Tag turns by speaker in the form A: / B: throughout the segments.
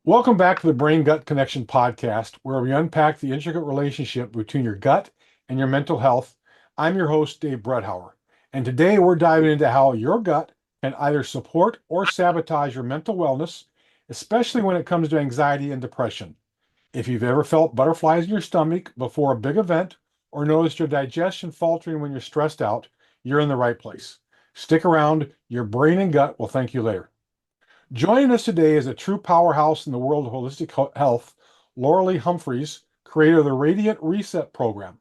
A: Welcome back to the Brain Gut Connection podcast, where we unpack the intricate relationship between your gut and your mental health. I'm your host, Dave Bredhauer, and today we're diving into how your gut can either support or sabotage your mental wellness, especially when it comes to anxiety and depression. If you've ever felt butterflies in your stomach before a big event or noticed your digestion faltering when you're stressed out, you're in the right place. Stick around, your brain and gut will thank you later. Joining us today is a true powerhouse in the world of holistic health, Loralee Humphreys, creator of the Radiant Reset program.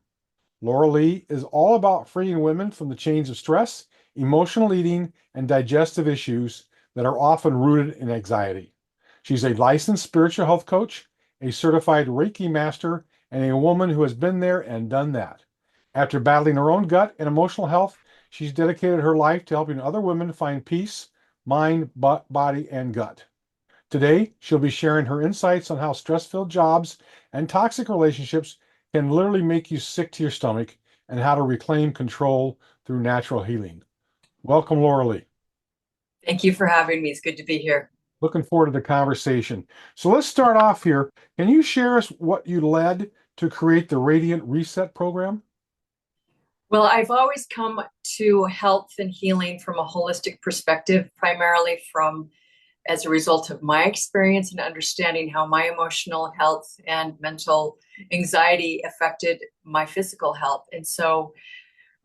A: Loralee is all about freeing women from the chains of stress, emotional eating, and digestive issues that are often rooted in anxiety. She's a licensed spiritual health coach, a certified Reiki master, and a woman who has been there and done that. After battling her own gut and emotional health, she's dedicated her life to helping other women find peace, mind, body, and gut. Today, she'll be sharing her insights on how stress-filled jobs and toxic relationships can literally make you sick to your stomach and how to reclaim control through natural healing. Welcome, Loralee.
B: Thank you for having me. It's good to be here.
A: Looking forward to the conversation. So let's start off here. Can you share us what you led to create the Radiant Reset program?
B: Well, I've always come to health and healing from a holistic perspective, primarily from as a result of my experience and understanding how my emotional health and mental anxiety affected my physical health. And so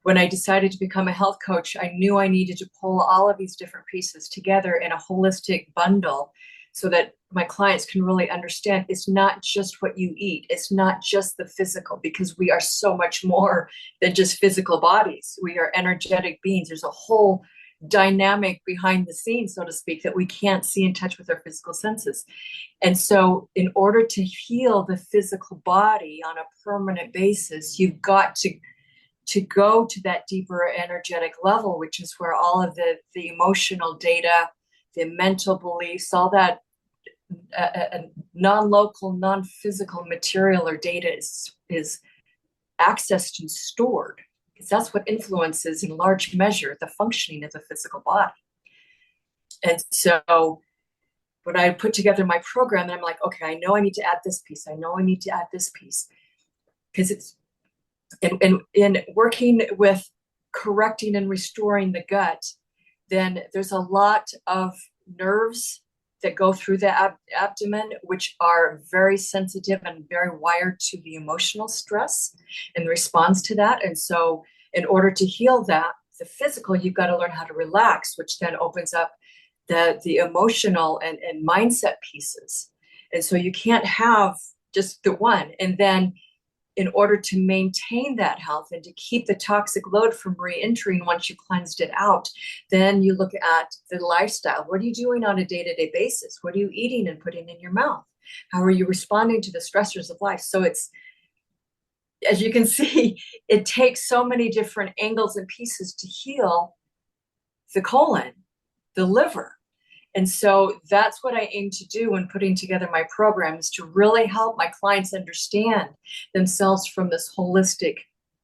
B: when I decided to become a health coach, I knew I needed to pull all of these different pieces together in a holistic bundle so that my clients can really understand it's not just what you eat. It's not just the physical, because we are so much more than just physical bodies. We are energetic beings. There's a whole dynamic behind the scenes, so to speak, that we can't see and touch with our physical senses. And so in order to heal the physical body on a permanent basis, you've got to go to that deeper energetic level, which is where all of the emotional data, the mental beliefs, all that non-local, non-physical material or data is accessed and stored, because that's what influences in large measure the functioning of the physical body. And so when I put together my program, and I'm like, okay, I know I need to add this piece. I know I need to add this piece, because it's in working with correcting and restoring the gut, then there's a lot of nerves that go through the abdomen, which are very sensitive and very wired to the emotional stress and responds to that. And so in order to heal that, the physical, you've got to learn how to relax, which then opens up the emotional and mindset pieces. And so you can't have just the one. And then in order to maintain that health and to keep the toxic load from re-entering once you cleansed it out, then you look at the lifestyle. What are you doing on a day-to-day basis? What are you eating and putting in your mouth? How are you responding to the stressors of life? So it's, as you can see, it takes so many different angles and pieces to heal the colon, the liver. And so that's what I aim to do when putting together my programs, to really help my clients understand themselves from this holistic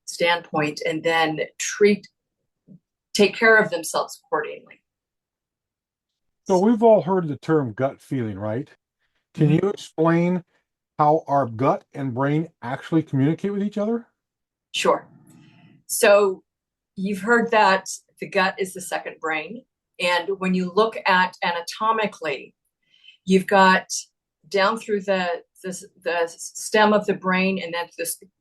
B: standpoint and then take care of themselves accordingly.
A: So we've all heard the term gut feeling, right? Can you explain how our gut and brain actually communicate with each other?
B: Sure. So you've heard that the gut is the second brain. And when you look at anatomically, you've got down through the stem of the brain and then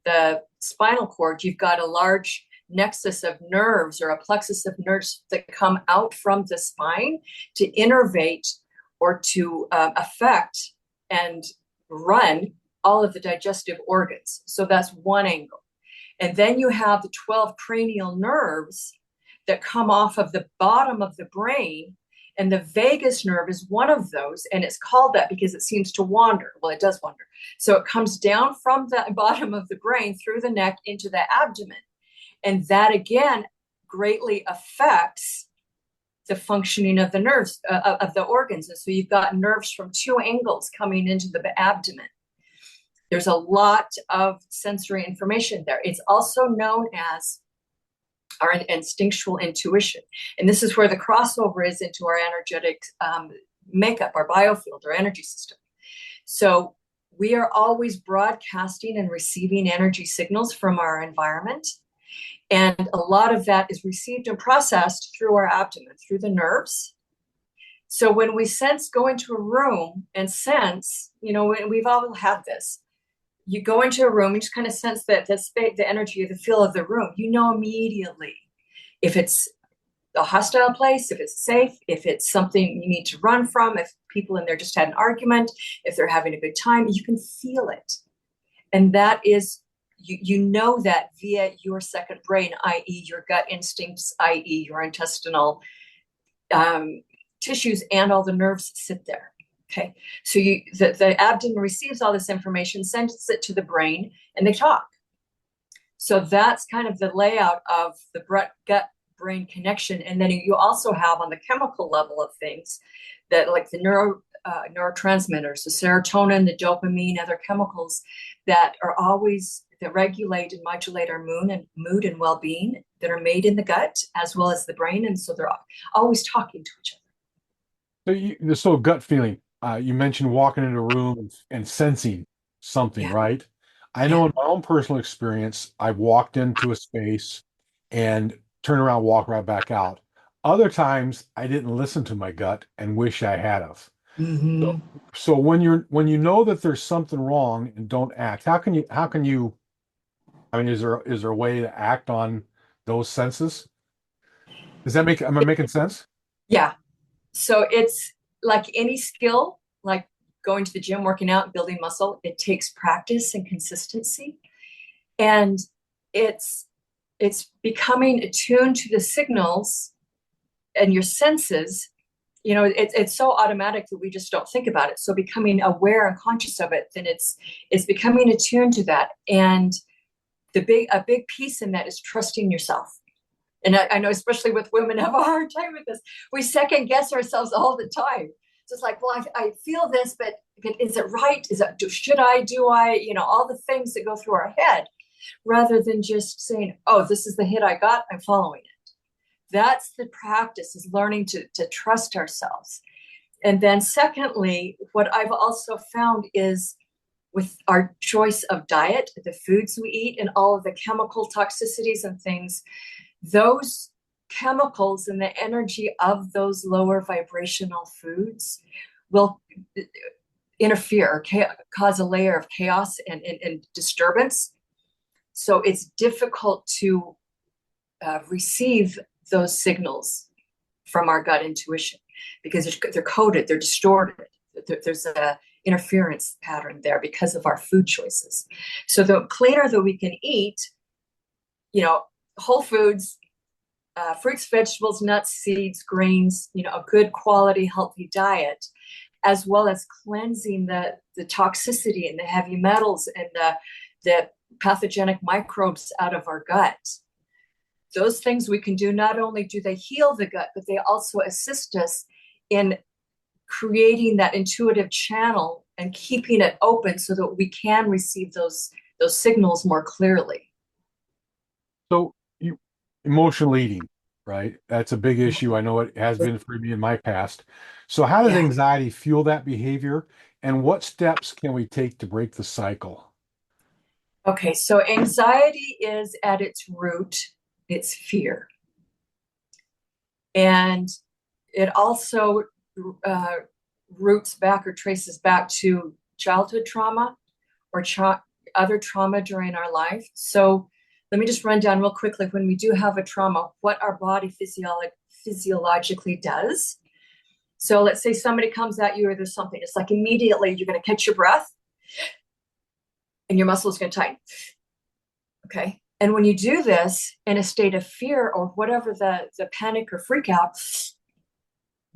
B: the spinal cord, you've got a large nexus of nerves or a plexus of nerves that come out from the spine to innervate or to affect and run all of the digestive organs. So that's one angle. And then you have the 12 cranial nerves that come off of the bottom of the brain. And the vagus nerve is one of those. And it's called that because it seems to wander. Well, it does wander. So it comes down from the bottom of the brain through the neck into the abdomen. And that, again, greatly affects the functioning of the nerves, of the organs. And so you've got nerves from two angles coming into the abdomen. There's a lot of sensory information there. It's also known as our instinctual intuition. And this is where the crossover is into our energetic makeup, our biofield, our energy system. So we are always broadcasting and receiving energy signals from our environment. And a lot of that is received and processed through our abdomen, through the nerves. So when we sense, go into a room and sense, we've all had this. You go into a room, you just kind of sense that the energy, the feel of the room. You know immediately if it's a hostile place, if it's safe, if it's something you need to run from, if people in there just had an argument, if they're having a good time, you can feel it. And that is, you know that via your second brain, i.e. your gut instincts, i.e. your intestinal tissues, and all the nerves sit there. Okay, so the abdomen receives all this information, sends it to the brain, and they talk. So that's kind of the layout of the gut brain connection. And then you also have on the chemical level of things that, like the neurotransmitters, the serotonin, the dopamine, other chemicals that regulate and modulate our mood and well-being, that are made in the gut as well as the brain. And so they're always talking to each other.
A: So this whole gut feeling, you mentioned walking into a room and sensing something,
B: Yeah.
A: right? I know in my own personal experience, I've walked into a space and turn around, walk right back out. Other times I didn't listen to my gut and wish I had of.
B: Mm-hmm.
A: So when you know that there's something wrong and don't act, how can you, I mean, is there a way to act on those senses? Am I making sense?
B: Yeah. So it's like any skill, like going to the gym, working out, building muscle. It takes practice and consistency. And it's becoming attuned to the signals and your senses. It's so automatic that we just don't think about it. So becoming aware and conscious of it, then it's becoming attuned to that. And a big piece in that is trusting yourself. And I know, especially with women, have a hard time with this. We second guess ourselves all the time. So it's like, well, I feel this, but is it right? Should I, do I, all the things that go through our head, rather than just saying, oh, this is the hit I got, I'm following it. That's the practice, is learning to trust ourselves. And then secondly, what I've also found is with our choice of diet, the foods we eat, and all of the chemical toxicities and things, those chemicals and the energy of those lower vibrational foods will interfere, cause a layer of chaos and disturbance. So it's difficult to receive those signals from our gut intuition, because they're coded, they're distorted. There's a interference pattern there because of our food choices. So the cleaner that we can eat, whole foods, fruits, vegetables, nuts, seeds, grains, a good quality, healthy diet, as well as cleansing the toxicity and the heavy metals and the pathogenic microbes out of our gut. Those things we can do, not only do they heal the gut, but they also assist us in creating that intuitive channel and keeping it open so that we can receive those signals more clearly.
A: So emotional eating, right? That's a big issue. I know it has been for me in my past. So how does anxiety fuel that behavior, and what steps can we take to break the cycle?
B: Okay, so anxiety is at its root, it's fear. And it also roots back or traces back to childhood trauma or other trauma during our life. So let me just run down real quickly, when we do have a trauma, what our body physiologically does. So let's say somebody comes at you or there's something, it's like immediately you're going to catch your breath and your muscles going to tighten. Okay. And when you do this in a state of fear or whatever the panic or freak out,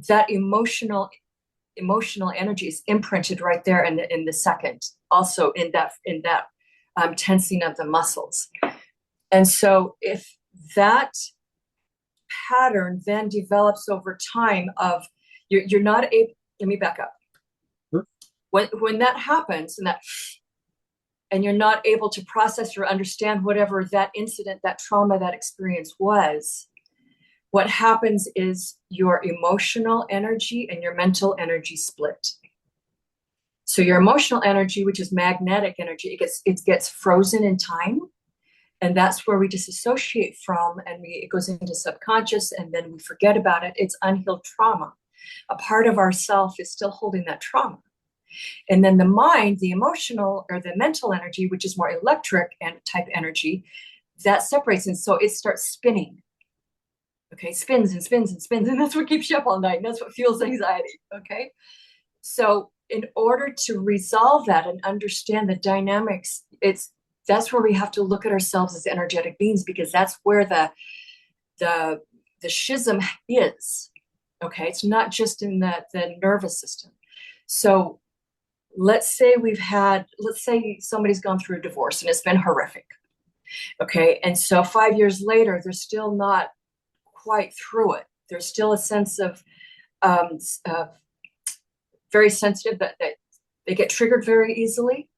B: that emotional energy is imprinted right there in the second, also in that tensing of the muscles. And so if that pattern then develops over time of you're not able, let me back up.
A: Sure.
B: When that happens and you're not able to process or understand whatever that incident, that trauma, that experience was, what happens is your emotional energy and your mental energy split. So your emotional energy, which is magnetic energy, it gets frozen in time. And that's where we disassociate from, and it goes into subconscious, and then we forget about it. It's unhealed trauma. A part of ourself is still holding that trauma. And then the mind, the emotional or the mental energy, which is more electric and type energy, that separates. And so it starts spinning. Okay, spins and spins and spins. And that's what keeps you up all night. And that's what fuels anxiety. Okay. So in order to resolve that and understand the dynamics, that's where we have to look at ourselves as energetic beings, because that's where the schism is. Okay, it's not just in the nervous system. So let's say somebody's gone through a divorce and it's been horrific. Okay, and so 5 years later, they're still not quite through it. There's still a sense of very sensitive, that they get triggered very easily,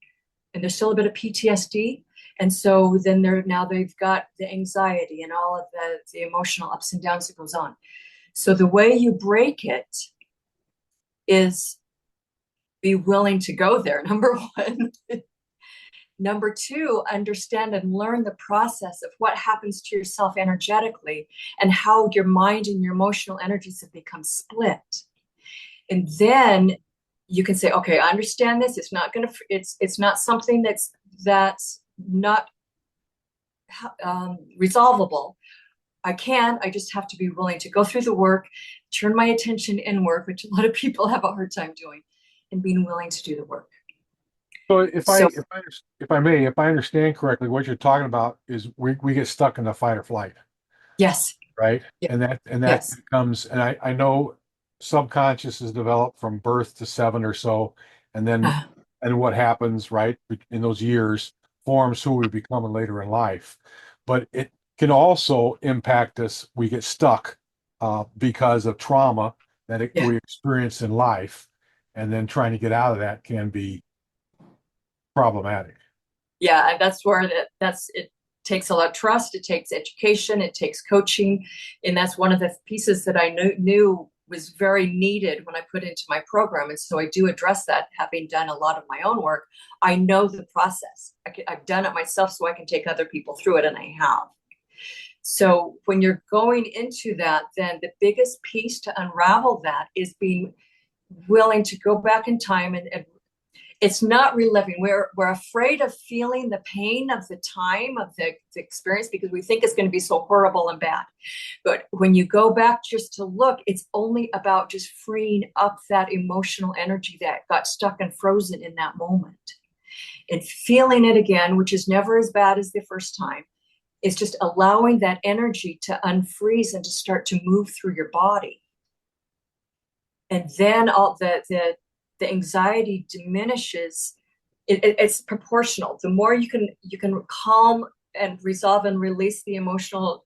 B: and there's still a bit of PTSD. And so then they've got the anxiety and all of the emotional ups and downs that goes on. So the way you break it is be willing to go there, number one. Number two, understand and learn the process of what happens to yourself energetically and how your mind and your emotional energies have become split. And then you can say, okay, I understand this. It's not something that's not resolvable. I just have to be willing to go through the work, turn my attention inward, which a lot of people have a hard time doing, and being willing to do the work.
A: So if I understand correctly, what you're talking about is we get stuck in the fight or flight,
B: Yes.
A: right?
B: Yeah.
A: And that
B: Yes.
A: becomes, and I know subconscious is developed from birth to 7 or so, and then and what happens, right, in those years forms who we become later in life. But it can also impact us. We get stuck because of trauma that
B: Yeah.
A: we experience in life, and then trying to get out of that can be problematic.
B: Yeah, and that's where it takes a lot of trust. It takes education. It takes coaching, and that's one of the pieces that I knew was very needed when I put into my program. And so I do address that, having done a lot of my own work. I know the process. I've done it myself, so I can take other people through it, and I have. So when you're going into that, then the biggest piece to unravel that is being willing to go back in time, and it's not reliving. We're afraid of feeling the pain of the time of the experience, because we think it's going to be so horrible and bad. But when you go back just to look, it's only about just freeing up that emotional energy that got stuck and frozen in that moment, and feeling it again, which is never as bad as the first time. It's just allowing that energy to unfreeze and to start to move through your body. And then all the anxiety diminishes. It's proportional. The more you can calm and resolve and release the emotional,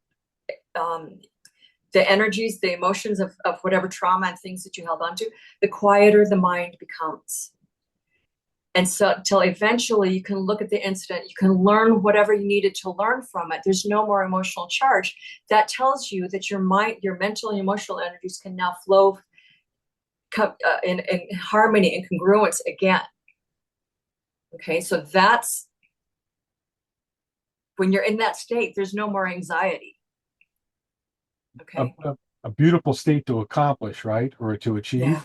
B: the energies, the emotions of whatever trauma and things that you held on to, the quieter the mind becomes. And so until eventually you can look at the incident, you can learn whatever you needed to learn from it. There's no more emotional charge. That tells you that your mind, your mental and emotional energies can now flow in harmony and congruence again. Okay, so that's when you're in that state, there's no more anxiety. Okay.
A: A beautiful state to accomplish, right? Or to achieve.
B: Yeah.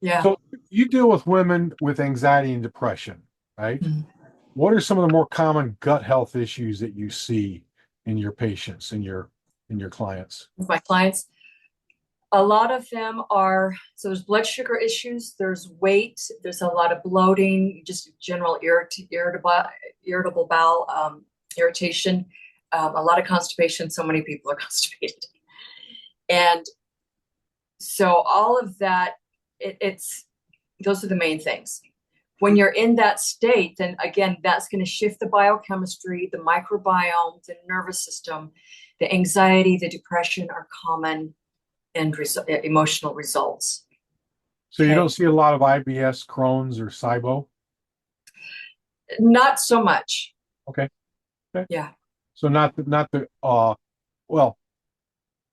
B: Yeah.
A: So you deal with women with anxiety and depression, right? Mm-hmm. What are some of the more common gut health issues that you see in your patients, in your clients?
B: With my clients, a lot of them so there's blood sugar issues, there's weight, there's a lot of bloating, just general irritable bowel irritation, a lot of constipation. So many people are constipated. And so all of that, those are the main things. When you're in that state, then again, that's going to shift the biochemistry, the microbiome, the nervous system. The anxiety, the depression are common and emotional results.
A: So you don't see a lot of IBS, Crohn's, or SIBO?
B: Not so much.
A: Okay.
B: Yeah.
A: So not the well,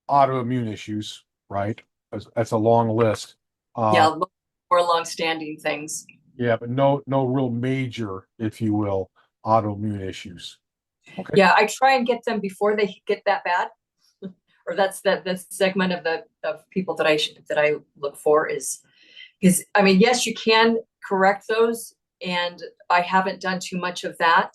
A: autoimmune issues, right? That's a long list.
B: Yeah, more long-standing things.
A: Yeah, but no real major, if you will, autoimmune issues. Okay.
B: Yeah, I try and get them before they get that bad. Or that's the segment of the of people that I look for is because I mean, yes, you can correct those, and I haven't done too much of that.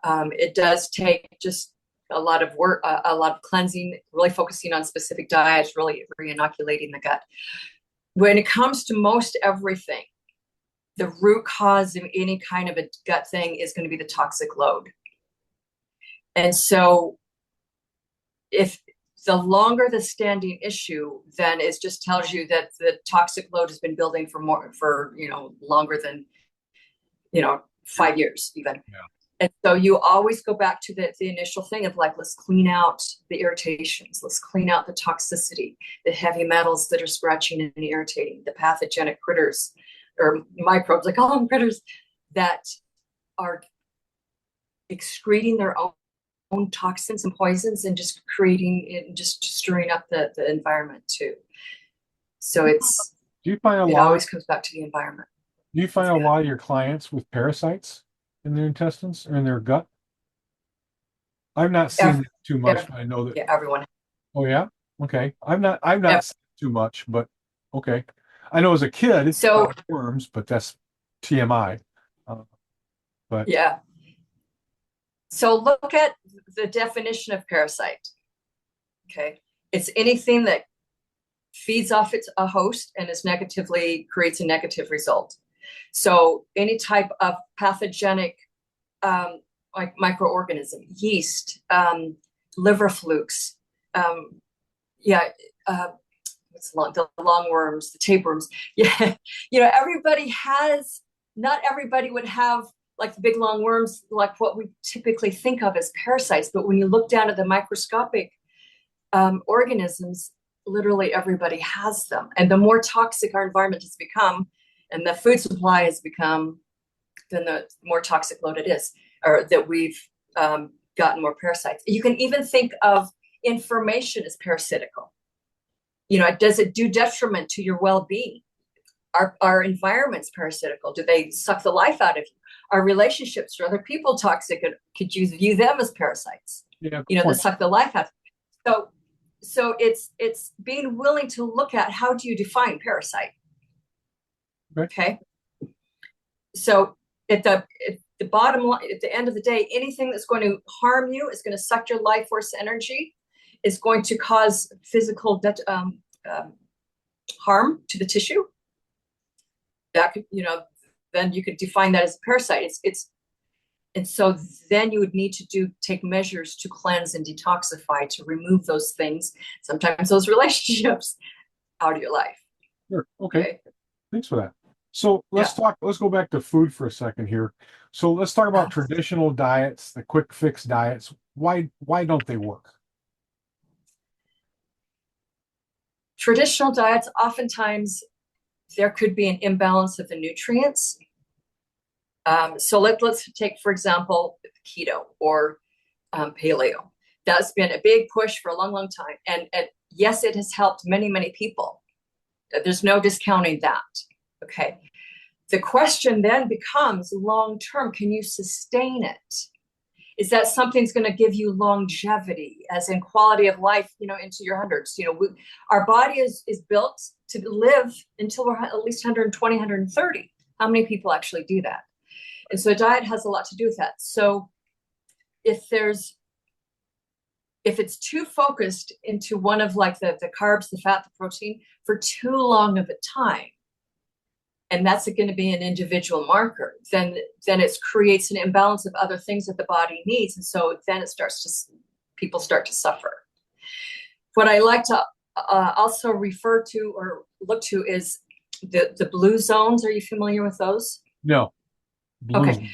B: It does take just a lot of work, a lot of cleansing, really focusing on specific diets, really re-inoculating the gut. When it comes to most everything, the root cause of any kind of a gut thing is going to be the toxic load. And so if the longer the standing issue, then it just tells you that the toxic load has been building for longer than 5 years even.
A: Yeah.
B: And so you always go back to the initial thing of like, let's clean out the irritations, let's clean out the toxicity, the heavy metals that are scratching and irritating, the pathogenic critters or microbes, I call them critters, that are excreting their own toxins and poisons and just stirring up the environment too. So it always comes back to the environment.
A: Do you find a lot of your clients with parasites in their intestines or in their gut? I've not seen it too much, but I know that.
B: Yeah, everyone.
A: Oh yeah? Okay. I've not seen it too much, but okay. I know as a kid it's
B: So
A: worms, but that's TMI. But
B: yeah. So look at the definition of parasite. Okay. It's anything that feeds off a host and creates a negative result. So any type of pathogenic like microorganism, yeast, liver flukes, the lungworms, the tapeworms. Yeah, not everybody would have like the big lungworms, like what we typically think of as parasites. But when you look down at the microscopic organisms, literally everybody has them. And the more toxic our environment has become and the food supply has become, then the more toxic load it is, or that we've gotten more parasites. You can even think of information as parasitical. Does it do detriment to your well-being? Our environment's parasitical. Do they suck the life out of you? Are relationships to other people toxic? Could you view them as parasites?
A: yeah,
B: That suck the life out of you. So it's being willing to look at how do you define parasite? Okay. So at the bottom line, at the end of the day, anything that's going to harm you is going to suck your life force energy, is going to cause physical harm to the tissue. That could, then you could define that as a parasite. And so then you would need to take measures to cleanse and detoxify, to remove those things, sometimes those relationships, out of your life.
A: Sure. Okay. Thanks for that. So let's go back to food for a second here. So let's talk about traditional diets, the quick fix diets. Why don't they work?
B: Traditional diets, oftentimes there could be an imbalance of the nutrients. So let's take, for example, keto or paleo. That's been a big push for a long, long time. And yes, it has helped many, many people. There's no discounting that. Okay. The question then becomes long-term, can you sustain it? Is that something that's going to give you longevity, as in quality of life, into your hundreds? Our body is built to live until we're at least 120, 130. How many people actually do that? And so diet has a lot to do with that. So if it's too focused into one of like the carbs, the fat, the protein for too long of a time, and that's going to be an individual marker, then it creates an imbalance of other things that the body needs. And so then people start to suffer. What I like to also refer to or look to is the blue zones. Are you familiar with those?
A: No.
B: Okay.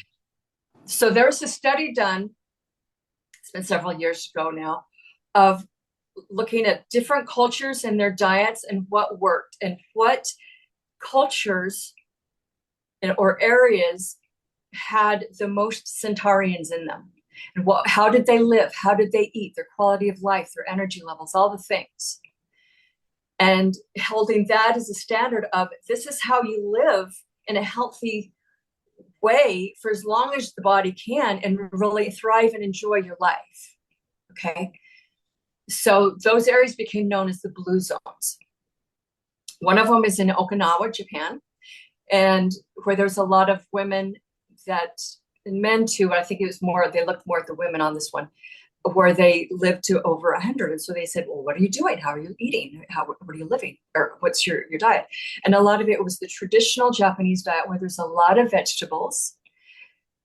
B: So there's a study done, it's been several years ago now, of looking at different cultures and their diets and what worked and what cultures or areas had the most centurions in them, and how did they live, how did they eat, their quality of life, their energy levels, all the things, and holding that as a standard of this is how you live in a healthy way for as long as the body can and really thrive and enjoy your life. Okay. So those areas became known as the blue zones. One of them is in Okinawa, Japan, and where there's a lot of women that, and men too, but I think it was more, they looked more at the women on this one, where they lived to over 100. And so they said, well, what are you doing? How are you eating? What are you living? Or what's your diet? And a lot of it was the traditional Japanese diet where there's a lot of vegetables.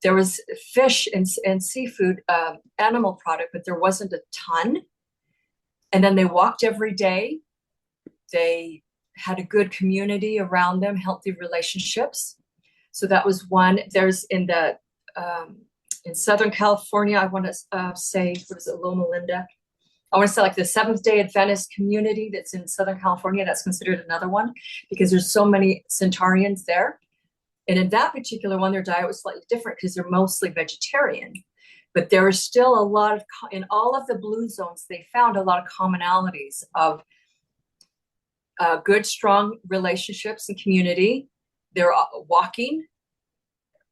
B: There was fish and seafood, animal product, but there wasn't a ton. And then they walked every day. They had a good community around them, healthy relationships. So that was one. There's in Southern California, I want to say, what is it, Loma Linda? I want to say like the Seventh-day Adventist community that's in Southern California. That's considered another one because there's so many Centaurians there. And in that particular one, their diet was slightly different because they're mostly vegetarian. But there was still a lot of, in all of the blue zones, they found a lot of commonalities of good, strong relationships and community. They're walking,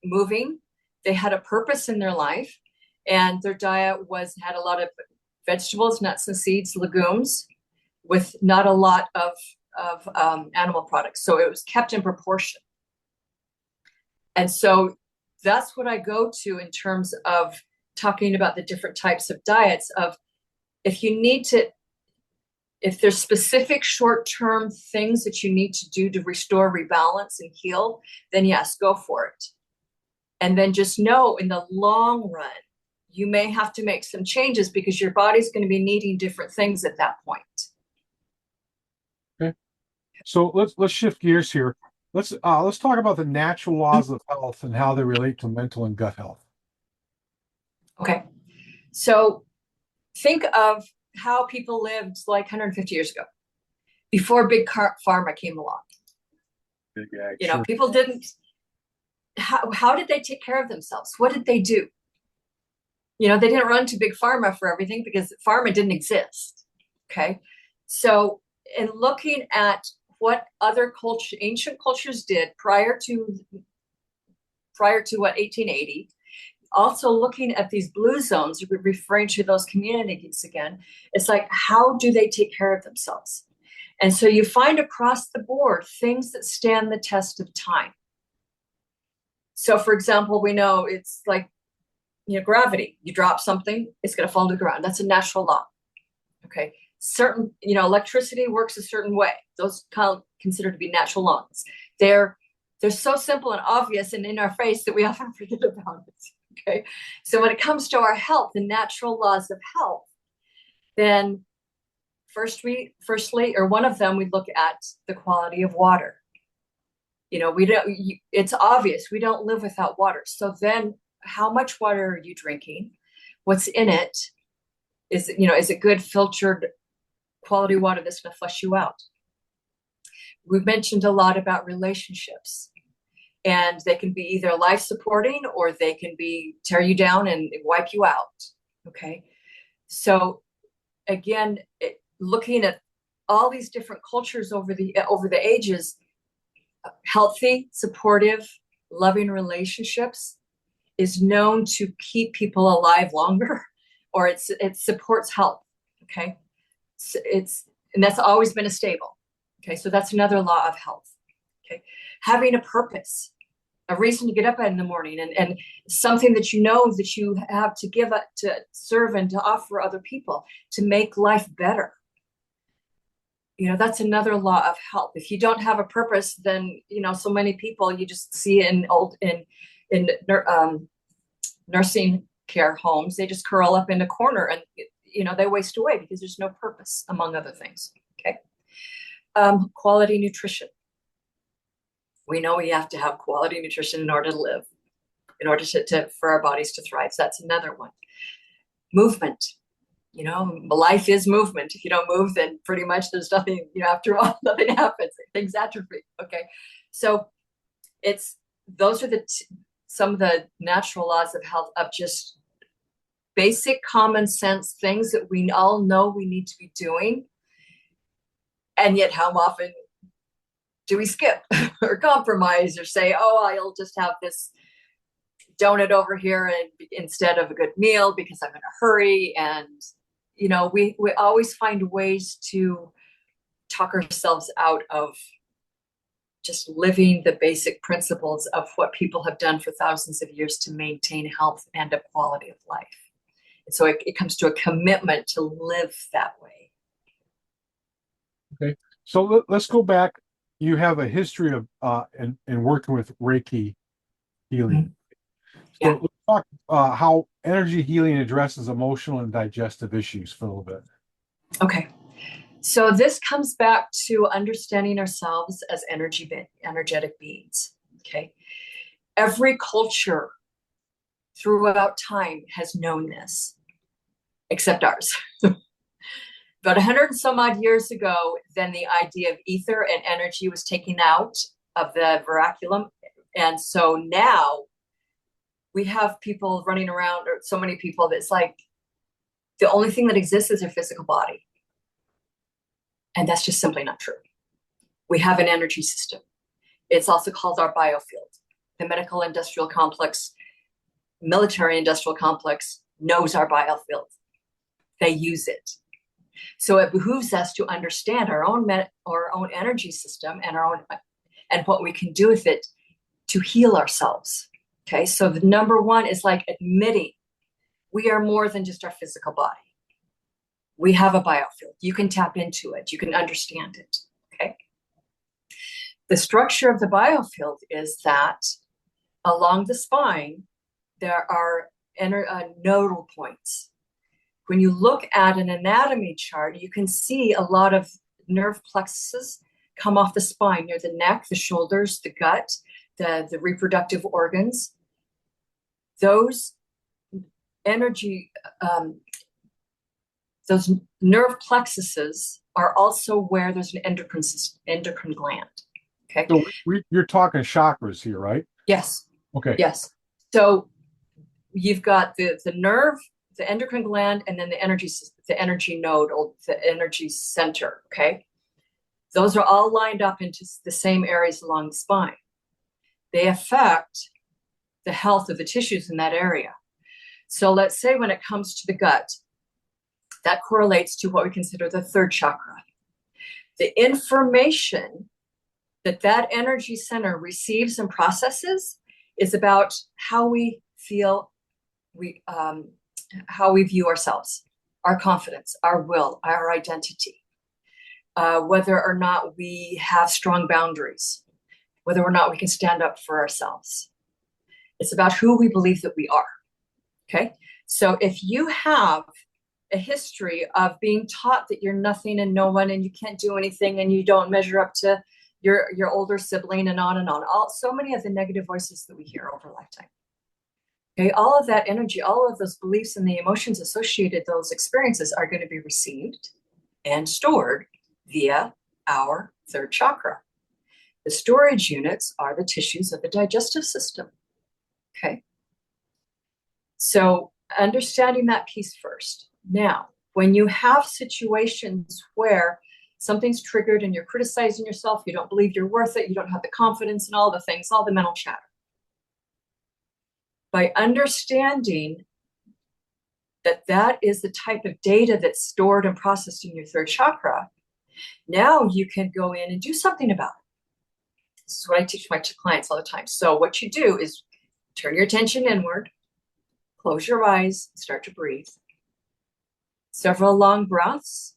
B: moving. They had a purpose in their life, and their diet had a lot of vegetables, nuts and seeds, legumes, with not a lot of animal products. So it was kept in proportion. And so that's what I go to in terms of talking about the different types of diets. Of if there's specific short-term things that you need to do to restore, rebalance, and heal, then yes, go for it. And then just know in the long run, you may have to make some changes because your body's going to be needing different things at that point.
A: Okay. So let's shift gears here. Let's talk about the natural laws of health and how they relate to mental and gut health.
B: Okay. So think of how people lived like 150 years ago before big pharma came along.
A: Sure.
B: People didn't, how did they take care of themselves? What did they do? They didn't run to big pharma for everything because pharma didn't exist. Okay. So in looking at what other ancient cultures did prior to 1880, also looking at these blue zones, referring to those communities again, it's like, how do they take care of themselves? And so you find across the board things that stand the test of time. So for example, we know it's like, gravity. You drop something, it's going to fall to the ground. That's a natural law. Okay. Certain, electricity works a certain way. Those considered to be natural laws. They're so simple and obvious and in our face that we often forget about it. Okay. So when it comes to our health, the natural laws of health, then firstly, or one of them, we look at the quality of water. It's obvious we don't live without water. So then how much water are you drinking? What's in it? Is it good filtered quality water that's going to flush you out? We've mentioned a lot about relationships, and they can be either life supporting or they can be tear you down and wipe you out. Okay. So again, looking at all these different cultures over the ages, healthy, supportive, loving relationships is known to keep people alive longer, or it supports health. Okay. And that's always been a stable. Okay. So that's another law of health. Okay. Having a purpose, a reason to get up in the morning, and something that that you have to give up, to serve and to offer other people to make life better. That's another law of health. If you don't have a purpose, then, so many people you just see in nursing care homes, they just curl up in a corner and, they waste away because there's no purpose, among other things. Okay. Quality nutrition. We know we have to have quality nutrition in order to live, in order for our bodies to thrive. So that's another one. Movement. Life is movement. If you don't move, then pretty much there's nothing, after all, nothing happens. Things atrophy. Okay. So those are some of the natural laws of health, of just basic common sense things that we all know we need to be doing. And yet how often do we skip or compromise or say, oh, I'll just have this donut over here and instead of a good meal because I'm in a hurry? And we always find ways to talk ourselves out of just living the basic principles of what people have done for thousands of years to maintain health and a quality of life. And so it comes to a commitment to live that way.
A: Okay. So let's go back. You have a history of in working with Reiki healing. So
B: Yeah.
A: let's talk how energy healing addresses emotional and digestive issues for a little bit.
B: Okay. So this comes back to understanding ourselves as energetic beings. Okay. Every culture throughout time has known this, except ours. About 100 and some odd years ago, then the idea of ether and energy was taken out of the vernaculum. And so now we have people running around, or so many people, that's like the only thing that exists is their physical body. And that's just simply not true. We have an energy system. It's also called our biofield. The medical industrial complex, military industrial complex knows our biofield. They use it. So it behooves us to understand our own energy system and what we can do with it to heal ourselves. Okay, so the number one is like admitting we are more than just our physical body. We have a biofield. You can tap into it. You can understand it. Okay. The structure of the biofield is that along the spine, there are nodal points. When you look at an anatomy chart, you can see a lot of nerve plexuses come off the spine near the neck, the shoulders, the gut, the reproductive organs. Those those nerve plexuses are also where there's an endocrine gland. Okay.
A: So you're talking chakras here, right?
B: Yes.
A: Okay.
B: Yes. So you've got the nerve, the endocrine gland, and then the energy node, or the energy center. Okay. Those are all lined up into the same areas along the spine. They affect the health of the tissues in that area. So let's say when it comes to the gut, that correlates to what we consider the third chakra. The information that energy center receives and processes is about how we feel, how we view ourselves, our confidence, our will, our identity, whether or not we have strong boundaries, whether or not we can stand up for ourselves. It's about who we believe that we are. Okay. So if you have a history of being taught that you're nothing and no one and you can't do anything and you don't measure up to your older sibling and on, so many of the negative voices that we hear over a lifetime. Okay, all of that energy, all of those beliefs and the emotions associated, those experiences are going to be received and stored via our third chakra. The storage units are the tissues of the digestive system. Okay. So understanding that piece first. Now, when you have situations where something's triggered and you're criticizing yourself, you don't believe you're worth it, you don't have the confidence and all the things, all the mental chatter. By understanding that that is the type of data that's stored and processed in your third chakra, now you can go in and do something about it. This is what I teach my clients all the time. So what you do is turn your attention inward, close your eyes, start to breathe. Several long breaths,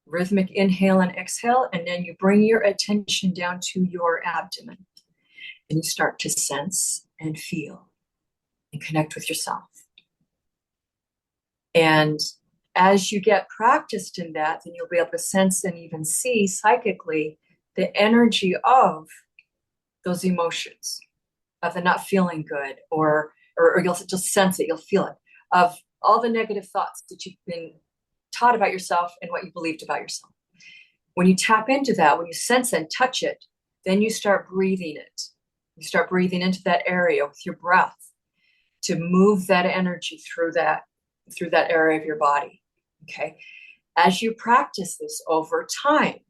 B: rhythmic inhale and exhale, and then you bring your attention down to your abdomen and you start to sense and feel and connect with yourself. And as you get practiced in that, then you'll be able to sense and even see psychically the energy of those emotions, of the not feeling good, or you'll just sense it, you'll feel it, of all the negative thoughts that you've been taught about yourself and what you believed about yourself. When you tap into that, when you sense and touch it, then you start breathing it. You start breathing into that area with your breath to move that energy through that area of your body. Okay. As you practice this over time,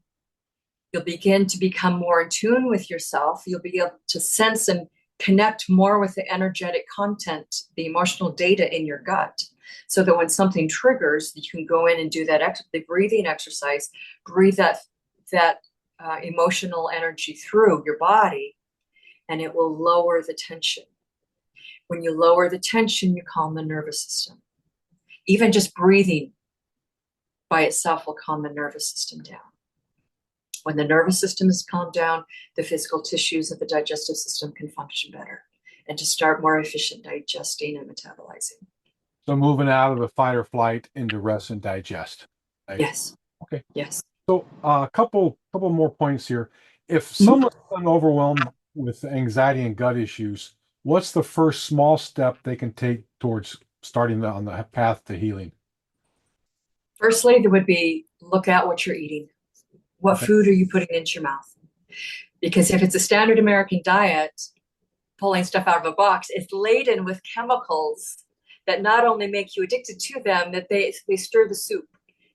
B: You'll begin to become more in tune with yourself. You'll be able to sense and connect more with the energetic content, the emotional data in your gut, so that when something triggers, you can go in and do the breathing exercise, breathe that emotional energy through your body, and it will lower the tension. When you lower the tension, you calm the nervous system. Even just breathing by itself will calm the nervous system down. When the nervous system is calmed down, the physical tissues of the digestive system can function better and to start more efficient digesting and metabolizing.
A: So moving out of the fight or flight into rest and digest. Right?
B: Yes.
A: Okay.
B: Yes.
A: So a couple more points here. If someone's overwhelmed with anxiety and gut issues, what's the first small step they can take towards starting on the path to healing?
B: Firstly, there would be look at what you're eating. What
A: Okay.
B: food are you putting into your mouth? Because if it's a standard American diet, pulling stuff out of a box, it's laden with chemicals that not only make you addicted to them, that they stir the soup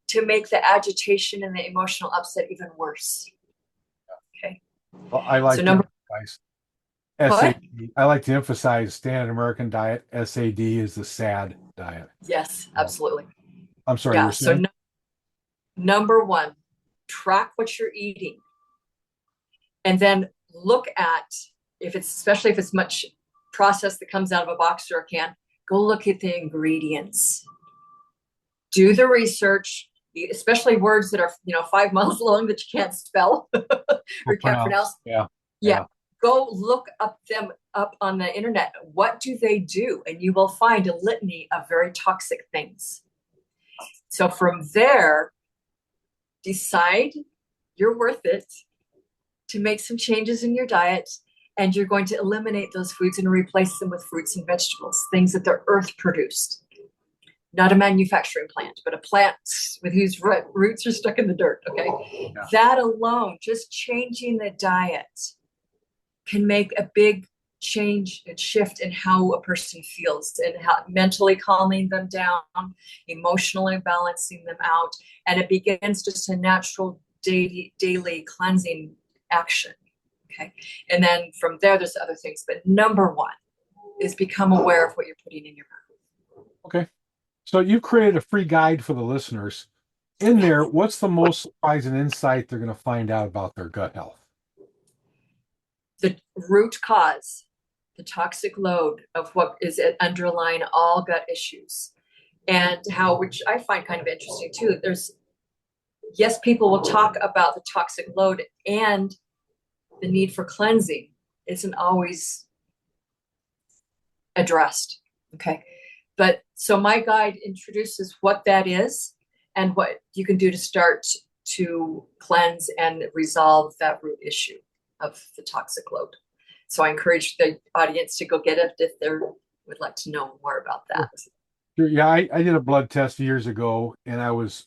B: to make the agitation and the emotional upset even worse. Okay.
A: Well, I like
B: So
A: to emphasize
B: what?
A: SAD. I like to emphasize standard American diet. SAD is the SAD diet.
B: Yes, absolutely.
A: I'm sorry, you
B: Yeah.
A: were
B: So
A: saying?
B: number one, track what you're eating, and then look at especially if it's much processed that comes out of a box or a can, go look at the ingredients. Do the research, especially words that are 5 miles long that you can't spell or can't pronounce.
A: Yeah.
B: Yeah. Go look them up on the internet. What do they do? And you will find a litany of very toxic things. So from there, decide you're worth it to make some changes in your diet, and you're going to eliminate those foods and replace them with fruits and vegetables, things that the earth produced. Not a manufacturing plant, but a plant with whose roots are stuck in the dirt, okay? Yeah. That alone, just changing the diet, can make a big change and shift in how a person feels, and how mentally calming them down, emotionally balancing them out, and it begins just a natural daily cleansing action. Okay. And then from there, there's other things, but number one is become aware of what you're putting in your mouth.
A: Okay. So you've created a free guide for the listeners. In there, what's the most surprising insight they're going to find out about their gut health?
B: The root cause, the toxic load of what is underlying all gut issues, and how, which I find kind of interesting too. Yes, people will talk about the toxic load, and the need for cleansing isn't always addressed. Okay. But so my guide introduces what that is and what you can do to start to cleanse and resolve that root issue of the toxic load. So I encourage the audience to go get it if they would like to know more about that.
A: Yeah, I did a blood test years ago, and I was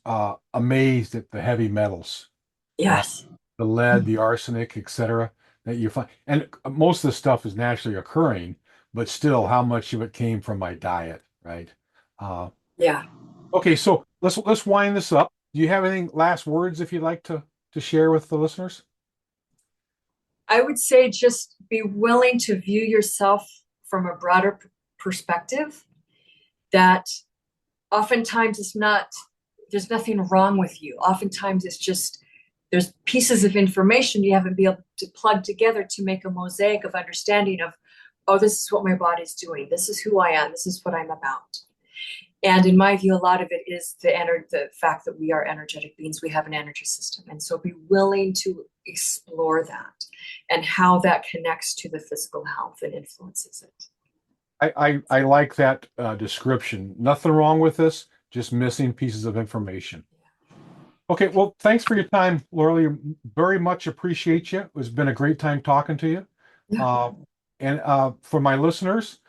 A: amazed at the heavy metals.
B: Yes.
A: The lead, the arsenic, etc., that you find. And most of the stuff is naturally occurring, but still, how much of it came from my diet, right?
B: Yeah.
A: Okay, so let's wind this up. Do you have any last words if you'd like to share with the listeners?
B: I would say just be willing to view yourself from a broader perspective, that oftentimes there's nothing wrong with you. Oftentimes it's just, there's pieces of information you haven't been able to plug together to make a mosaic of understanding of, oh, this is what my body's doing. This is who I am. This is what I'm about. And in my view, a lot of it is the fact that we are energetic beings. We have an energy system. And so be willing to explore that and how that connects to the physical health and influences it.
A: I like that description. Nothing wrong with this, just missing pieces of information. Okay, well, thanks for your time, Loralee. Very much appreciate you. It's been a great time talking to you.
B: Yeah.
A: And for my listeners,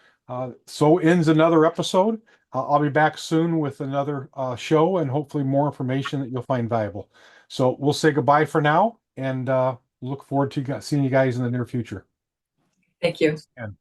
A: so ends another episode. I'll be back soon with another show and hopefully more information that you'll find valuable. So we'll say goodbye for now, and look forward to seeing you guys in the near future.
B: Thank you.
A: And